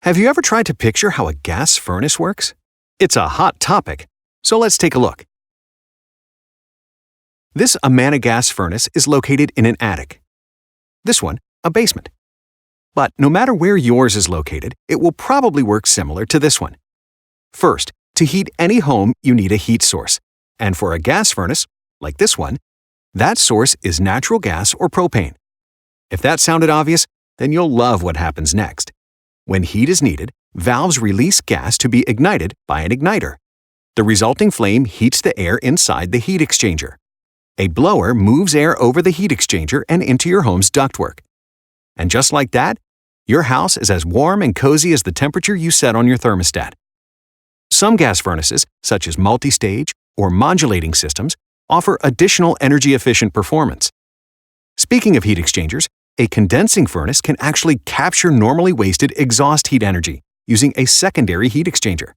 Have you ever tried to picture how a gas furnace works? It's a hot topic, so let's take a look. This Amana gas furnace is located in an attic. This one, a basement. But no matter where yours is located, it will probably work similar to this one. First, to heat any home, you need a heat source. And for a gas furnace, like this one, that source is natural gas or propane. If that sounded obvious, then you'll love what happens next. When heat is needed, valves release gas to be ignited by an igniter. The resulting flame heats the air inside the heat exchanger. A blower moves air over the heat exchanger and into your home's ductwork. And just like that, your house is as warm and cozy as the temperature you set on your thermostat. Some gas furnaces, such as multi-stage or modulating systems, offer additional energy-efficient performance. Speaking of heat exchangers, a condensing furnace can actually capture normally wasted exhaust heat energy using a secondary heat exchanger.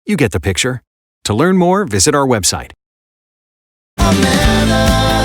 You get the picture. To learn more, visit our website. Amana.